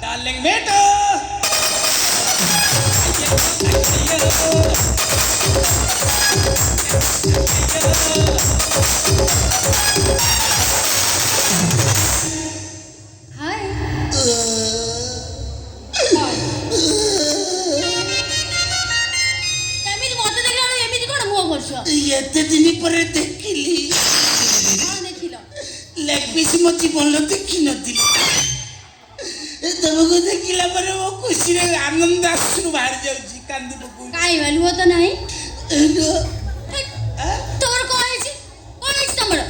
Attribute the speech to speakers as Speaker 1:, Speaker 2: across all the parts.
Speaker 1: Darling बेटा
Speaker 2: हाय ଏମିତି ମତେ ଦେଖିଲା ବେଳେ ଏମିତି କଣ ମୁହଁ କରୁଛ?
Speaker 1: ଏତେ ଦିନ ପରେ ଦେଖିଲି
Speaker 2: କଣ ଦେଖିଲ?
Speaker 1: ଲେଗ ପିସ୍ ମୋ ଜୀବନରେ ଦେଖିନଥିଲି ତମକୁ ଦେଖିଲା ପରେ ମୋ ଖୁସିରେ ଆନନ୍ଦ ଆସୁରୁ ବାହାରି ଯାଉଛି କାନ୍ଦି ପକଉଛି
Speaker 2: କାଇଁ ବା ଲୁହ ତ ନାହିଁ ତମର କଣ ହେଇଛି ତମର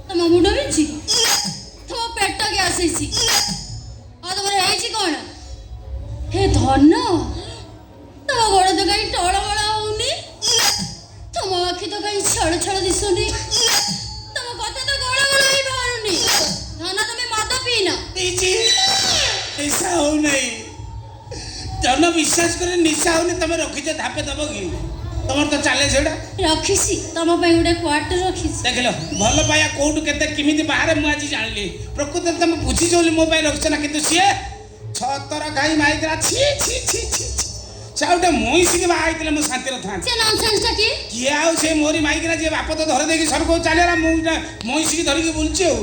Speaker 2: ତମ ମୁଣ୍ଡ ବିନ୍ଧୁଛି ତମ ପେଟ ଗ୍ୟାସ୍ ହେଇଛି ଆଉ ତମର ହେଇଛି କଣ ହେ ଧନ ତମ ଗୋଡ଼ ତ କାହିଁ ଟଳମଳ ହଉନି ତମ ଆଖି ତ କାହିଁ ଛଳ ଛଳ ଦିଶୁନି ତମ କଥା ତ ଗଳ ଗଳ ହେଇ ବାହାରୁନି ଧନ ତମେ ମଦ ପିଇନ
Speaker 1: ନିଶା ହଉନାହିଁ ଜନ ବିଶ୍ୱାସ করে ନିଶା ହଉନି ତମେ ରଖିଛ ଧାପେ ଦବ କି ତମର ତ ଚାଲେ ସେଟା
Speaker 2: ରଖିଛି ତମ ପାଇଁ ଗୋଟେ କ୍ୱାର୍ଟର ରଖିଛି
Speaker 1: ଦେଖିଲ ଭଲ ପାଇବା କୋଉଠୁ କେତେ କେମିତି ବାହାରେ ମୁଁ ଆଜି ଜାଣିଲି ପ୍ରକୃତରେ ତମେ ବୁଝିଛ ବୋଲି ମୋ ପାଇଁ ରଖିଛ ନା କିନ୍ତୁ ସିଏ ଛତର ଖାଇ ମାଇଥିଲା ଛି ଛି ଛି ଛି ସେ ଆଉ ଗୋଟେ ମଇଁଷିକି ବାହା ହେଇଥିଲେ ମୁଁ ଶାନ୍ତିରେ ଥାନ୍ତି
Speaker 2: ସେ ନନସେନ୍ସଟା କିଏ
Speaker 1: ଆଉ ସେ ମୋରି ମାଇକିନା ଯିଏ ବାପ ତ ଧରି ଦେଇକି ସଡ଼କ ଚାଲିଗଲା ମୁଁ ମଇଁଷିକି ଧରିକି ବୁଲୁଛି ଆଉ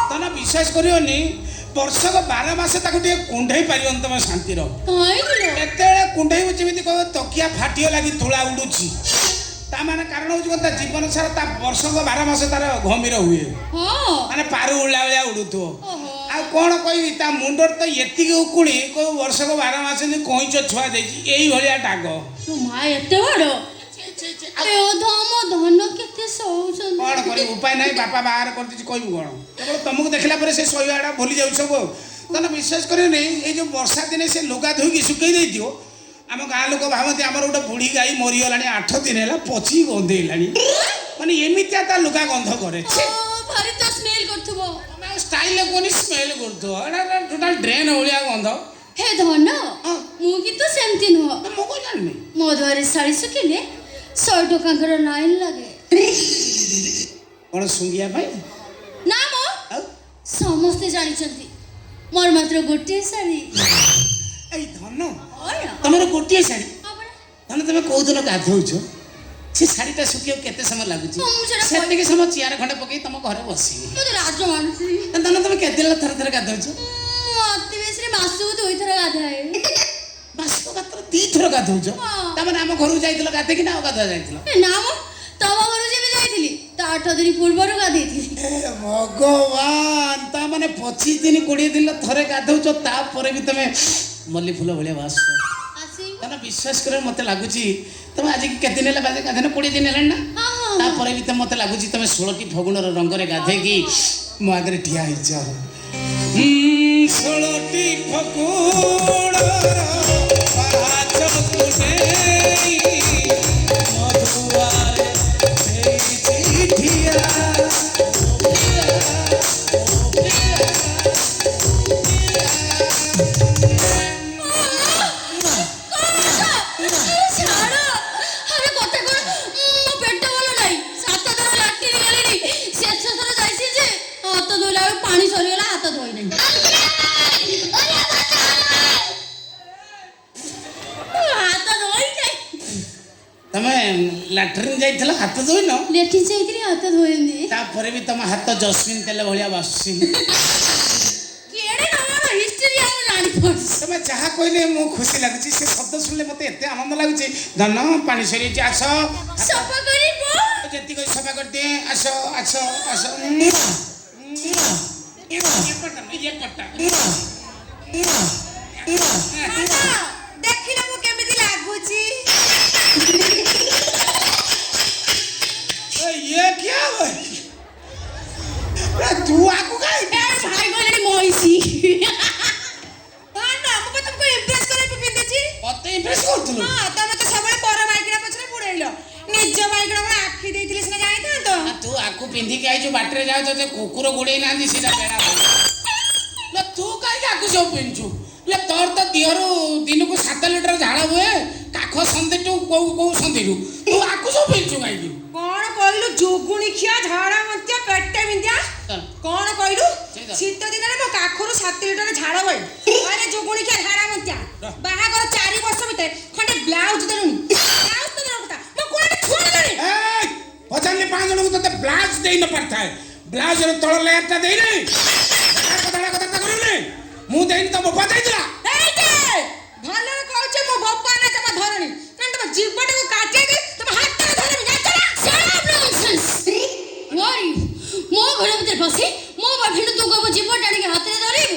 Speaker 1: ତମେ ବିଶ୍ୱାସ କରିବନି ବର୍ଷକ 12 ମାସ ତାକୁ ଟିକେ କୁଣ୍ଢେଇ ପାରିବନି ତମେ ଶାନ୍ତିର ଏତେବେଳେ କୁଣ୍ଢେଇବୁ ଯେମିତି କହିବ ତକିଆ ଫାଟିଗଲା କି ତୁଳା ଉଡୁଛି ତା ମାନେ କାରଣ ହଉଛି କଣ ତା ଜୀବନ ସାରା ତା ବର୍ଷକ 12 ମାସ ତାର ଘମିର ହୁଏ ମାନେ ପାରୁ ଉଡ଼ିଲା ଭଳିଆ ଉଡୁଥିବ ଆଉ କଣ କହିବି ତା ମୁଣ୍ଡରେ ତ ଏତିକି ଉକୁଣି କୋଉ ବର୍ଷକ 12 ମାସ ଯେମିତି କଇଁଚ ଛୁଆ ଦେଇଛି ଏଇଭଳିଆ ଡାଗ
Speaker 2: ଏତେ ବଡ଼ ଧନ କେତେ ସହୁଛନ୍ତି
Speaker 1: କଣ କରିବୁ ଉପାୟ ନାହିଁ ବାପା ବାହାର କରିଦେଇଛି କହିବୁ କଣ କେବଳ ତମକୁ ଦେଖିଲା ପରେ ସେ ଶୋଇବାଟା ଭୁଲି ଯାଉଛି ସବୁ ତମେ ବିଶ୍ୱାସ କରିବନି ଏଇ ଯୋଉ ବର୍ଷା ଦିନେ ସେ ଲୁଗା ଧୋଇକି ଶୁକେଇ ଦେଇଥିବ ଆମ ଗାଁ ଲୋକ ଭାବନ୍ତି ଆମର ଗୋଟେ ବୁଢ଼ୀ ଗାଈ ମରିଗଲାଣି 8 ଦିନ ହେଲା ପଚି ଗନ୍ଧେଇଲାଣି ମାନେ ଏମିତିଆ ତା ଲୁଗା ଗନ୍ଧ କରେ
Speaker 2: ଭାରି ତ ସ୍ମେଲ କରୁଥିବ
Speaker 1: ତମେ ଷ୍ଟାଇଲରେ କୋନି ସ୍ମେଲ କରୁଥିବ ଏଟା ଟୋଟାଲ ଡ୍ରେନ୍ ଭଳିଆ ଗନ୍ଧ
Speaker 2: ହେ ଧନ ମୁଁ କିନ୍ତୁ ସେମିତି ନୁହଁ
Speaker 1: ମୁଁ କଣ ଜାଣିନି
Speaker 2: ମୋ ଦ୍ୱାରେ ଶାଢ଼ୀ ଶୁଖିଲେ 100 ଟଙ୍କାର ଲାଇନ୍ ଲାଗେ
Speaker 1: କଣ ଶୁଙ୍ଗିବା ପାଇଁ
Speaker 2: ନା ମ ସମସ୍ତେ ଜାଣିଛନ୍ତି ମୋର ମାତ୍ର ଗୋଟିଏ ଶାଢ଼ୀ
Speaker 1: ଏଇ ଧନ ତମର ଗୋଟିଏ ଶାଢ଼ୀ ଧନ ତମେ କୋଉ ଦିନ ଗାଧଉଛ ସେ ଶାଢ଼ୀଟା ଶୁଖିବାକୁ କେତେ ସମୟ ଲାଗୁଛି ସେତିକି ସମୟ ଚିଆର ଖଣ୍ଡେ ପକେଇ ତମ ଘରେ ବସିବି
Speaker 2: ରାଜ ମାନୁଛି
Speaker 1: ଧନ ତମେ କେତେ ଦିନ ଥରେ ଗାଧଉଛ
Speaker 2: ଅତି ବେଶୀରେ ମାସକୁ 2 ଥର ଗାଧାଏ
Speaker 1: ମାସକୁ ମାତ୍ର 2 ଥର ଗାଧଉଛ ତାମାନେ ଆମ ଘରକୁ ଯାଇଥିଲ ଗାଧେଇକି ନା ଆଉ ଗାଧୁଆ ଯାଇଥିଲ
Speaker 2: ନା ମ ତମ ଘରକୁ ଯେବେ ଯାଇଥିଲି ତା 8 ଦିନ ପୂର୍ବରୁ ଗାଧେଇଥିଲି
Speaker 1: ଭଗବାନ ତାମାନେ 25 ଦିନ 20 ଦିନ ଥରେ ଗାଧଉଛ ତାପରେ ବି ତମେ ମଲ୍ଲି ଫୁଲ ଭଳିଆ ବାସ ତମେ ବିଶ୍ୱାସ କର ମତେ ଲାଗୁଛି ତମେ ଆଜି କେତେ ଦିନ ହେଲା ଗାଧେଇନ 20 ଦିନ ହେଲାଣି ନା ତାପରେ ବି ତ ମତେ ଲାଗୁଛି ତମେ 16ଟି ଫଗୁଣର ରଙ୍ଗରେ ଗାଧେଇକି ମୋ ଆଗରେ ଠିଆ ହେଇଛ 16ଟି ଫଗୁଣର ପାହାଚକୁ ନେଇ ମଧୁଆରେ ହେଇଛି ଠିଆ
Speaker 2: ପାଣି ସରିଗଲା ହାତ ଧୋଇ ନାହିଁ ହାତ ଧୋଇ ନାହିଁ
Speaker 1: ତମେ ଲାଟ୍ରିନ୍ ଯାଇଥିଲ ହାତ ଧୋଇନ
Speaker 2: ଲେଟ୍ରିନ୍ ଯାଇଥିଲି ହାତ ଧୋଇନି
Speaker 1: ତାପରେ ବି ତମ ହାତ ଜସ୍ମିନ ତେଲ ଭଳିଆ ବାସୁଛି
Speaker 2: କେଡ଼େ ନମର ହିଷ୍ଟ୍ରି ଆଉ ଜାଣି ପଡୁଛି
Speaker 1: ତମେ ଯାହା କହିଲେ ମୁଁ ଖୁସି ଲାଗୁଛି ସେ ଶବ୍ଦ ଶୁଣିଲେ ମତେ ଏତେ ଆନନ୍ଦ ଲାଗୁଛି ଧନ ପାଣି ସରିଯାଇଛି ଆସ
Speaker 2: ସଫା କରିବ
Speaker 1: ଯେତିକି ସଫା କରିଦିଏ ଆସ ଆସ ଆସ
Speaker 2: ଦେଖିଲ ମୁଁ କେମିତି ଲାଗୁଛି
Speaker 1: ये क्या है तू आगू गई
Speaker 2: भाई बोले मौसी ना मैं तुमको इम्प्रेस करने
Speaker 1: ପିନ୍ଧିକି ଆଇଛୁ ବାଟରେ ଯାଉ ତତେ କୁକୁର ଗୋଡେଇ ନାହାନ୍ତି ସେଇଟା ବେଳା ଲ ତୁ କାହିଁକି ଆକୁ ସବୁ ପିନ୍ଧୁଛୁ ଲେ ତୋର ତ ଦିହରୁ ଦିନକୁ 7 ଲିଟର ଝାଳ ହୁଏ କାଖ ସନ୍ଧିଠୁ କୋଉ ସନ୍ଧିରୁ ତୁ ଆକୁ ସବୁ ପିନ୍ଧୁଛୁ କାହିଁକି
Speaker 3: କଣ କହିଲୁ ଯୋଗୁଣି ଖିଆ ଝାଡା ମନ୍ତିଆ ପେଟ ବିନ୍ଧିଆ କଣ କହିଲୁ ଶୀତ ଦିନରେ ମୋ କାଖରୁ 7 ଲିଟର ଝାଳ ବଳେ ଆରେ ଯୋଗୁଣି ଖିଆ ଝାଡା ମନ୍ତିଆ ବାହାଘର 4 ବର୍ଷ ଭିତରେ ଖଣ୍ଡେ ବ୍ଲାଉଜ ଦେଲୁନି ବ୍ଲାଉଜ ତ ଦେଲୁ କଥା ମୋ କୋଣରେ ଛୁଆ ଦେଲୁନି
Speaker 1: ଏଇ ପଚାରିଲି 5 ଜଣଙ୍କୁ ତତେ ବ୍ଲାଉଜ ଦେଇ ନ ପାରିଥାଏ ବ୍ଲାଉଜର ତଳ ଲେୟାରଟା ଦେଇନି କଥା କରିବୁନି ମୁଁ ଦେଇନି ତ ବୋପା ଦେଇଥିଲା
Speaker 3: ଏଇଟେ ଭଲରେ କହୁଛ ମୋ ବୋପା ନା ତମ ଧରଣି କାରଣ ତମ ଜୀବଟାକୁ କାଟିକି ତମ ହାତରେ ଧରଣି ଜାଣିଛ ନା
Speaker 2: Shut up, nonsense! Who are you? ମୋ ଘର ଭିତରେ ପଶି ମୋ ବାପିନୁ ତୁ କହିବୁ ଜୀବ ଟାଣିକି ହାତରେ ଧରିବୁ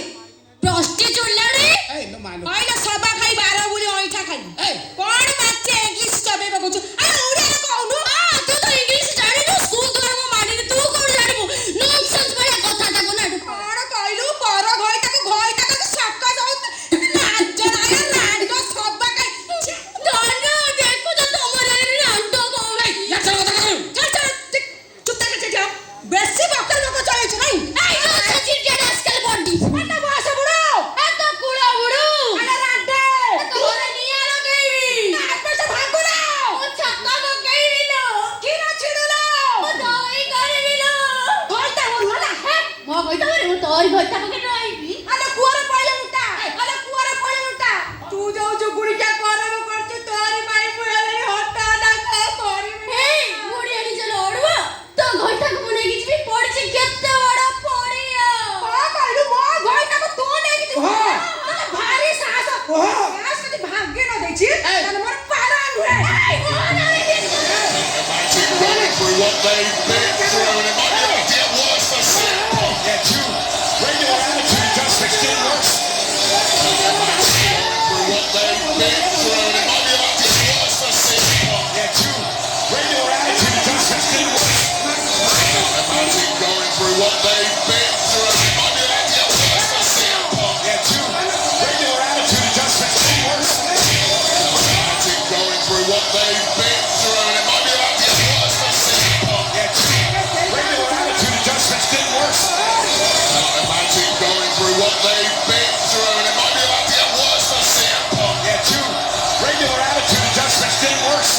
Speaker 2: ପ୍ରଷ୍ଟିଚ୍ୟୁଟ୍ ଲାଡି
Speaker 1: ଏଇ ନ ମାଲୋ
Speaker 3: କହିଲ ସବା ଖାଇ 12 ବୋଲି ଅଇଠା ଖାଇ
Speaker 1: ଏଇ
Speaker 3: କଣ ମାଛେ ଇଂଲିଶ ଚବେଇ ପକଉଛୁ ଆରେ ଓଡ଼ିଆରେ କହୁନୁ
Speaker 2: ତୁ ତ ଇଂଲିଶ ଜାଣିନୁ ସ୍କୁଲ ଦ୍ୱାରା ମୋ ମାନିନି ତୁ କଣ ଜାଣିବୁ ନନସେନ୍ସ ଭଳିଆ କଥାଟାକୁ ନା
Speaker 3: କଣ କହିଲୁ ପର ଘଇଟାକୁ ସକ ସଉ ନାଚ ନାୟ ନାଟ ସବା ଖାଇ
Speaker 2: ଧନ ଦେଖୁଛ ତମର ଏ ରାଣ୍ଡ କଣ
Speaker 1: ଲାଚର କଥା କହିବୁ
Speaker 3: ଚୁପ୍ ତା କେଟେ ବେଶୀ ବକର ଲୋକ ଚଳେଇଛୁ ନାଇଁ
Speaker 2: ଏଇ ନନସେନ୍ସ ଇଡିୟଟ ଆସ୍କେଲ ବଡି
Speaker 3: ଆଟା ବସ ବୁড়ো
Speaker 2: ଏତ କୁଳ ବୁଡୁ
Speaker 3: ଆରେ ରାଣ୍ଡେ
Speaker 2: ତୋରେ ନିଆଁ ଲଗେଇବି
Speaker 3: ଆପେ ଭାଗୁଲା
Speaker 2: ମୁଁ ଛକା ଲଗେଇବି ଲୋ
Speaker 3: କ୍ଷୀର ଛିଡୁଲା
Speaker 2: ମୁଁ ଦହି କରିବି ଲୋ
Speaker 3: ଘଇଟା ହଲୁ ନା
Speaker 2: ମୋ କହିତା ମାନେ ମୁଁ ତୋରି ଘରଟା ପକେଟ ରହିବି
Speaker 3: ଆଲେ କୁଆରେ ପଇଲେ ମୁଟା ତୁ ଯୋଉ ଯୋଗୁଣି କା କରମ କରଛୁ ତୋରି ପାଇଁ ମୁଁ ହେଲେ ହଟା ଡାକ କରିବି
Speaker 2: ହେଇ ବୁଢୀ ଆଣି ଚଲ ଓଡୁଆ ତ ଘରଟାକୁ ମୁଁ ନେଇକି ଯିବି ପଡିଛି କେତେ ବଡ ପଡିଆ
Speaker 3: କଣ କହିଲୁ ମୋ ଘଇଟାକୁ ତୁ ନେଇକି ଯିବୁ
Speaker 1: ଓହୋ।
Speaker 3: ମତେ ଭାରି ସାହସ
Speaker 1: ଓହୋ।
Speaker 3: ସାହସ ଯଦି ଭାଗ୍ୟ ନ ଦେଇଛି ତାହେଲେ ମୋର ପାରା ନୁହେଁ
Speaker 4: Going through what they've been through, and it might be a bit worse for CM Punk. Get you. Radio attitude just fixed worse. Going through what they've been through, and it might be a bit worse for CM Punk. Get you. Radio attitude just fixed worse. Imagine going through what they've been through, and it might be a bit worse for CM Punk. Get you. Radio attitude just fixed worse. Imagine going through what they've been through, and it might be a bit worse for CM Punk. Get you. Radio attitude just fixed worse. Imagine going through what they've been through, and it might be a bit worse for CM Punk. Get you. Radio attitude just fixed worse.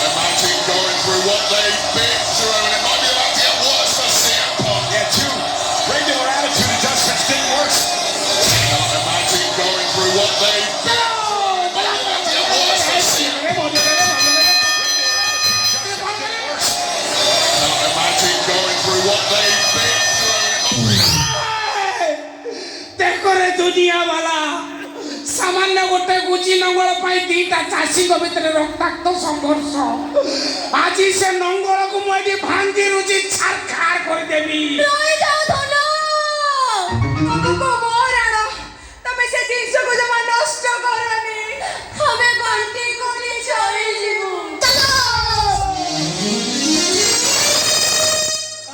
Speaker 4: Imagine going through what they've been through, and it might be a bit worse for CM Punk. Get you. Radio attitude just fixed worse. Imagine going through what they've been through, and it might be a bit worse for CM Punk. Imagine going through what they've been through.
Speaker 1: ଦେଖରେ ଦୁନିଆ ବାଲା ସାମାନ୍ୟ ଗୋଟେ ଗୁଜି ନଙ୍ଗଳ ପାଇଁ ଦିଟା ଚାଷୀଙ୍କ ଭିତରେ ରକ୍ତାକ୍ତ ସଂଘର୍ଷ ଆଜି ସେ ନଙ୍ଗଳକୁ ମୁଁ ଏଠି ଭାଙ୍ଗି ରୁଜି ଛାରଖାର କରିଦେବି
Speaker 2: ରହିଯାଅ ଧନ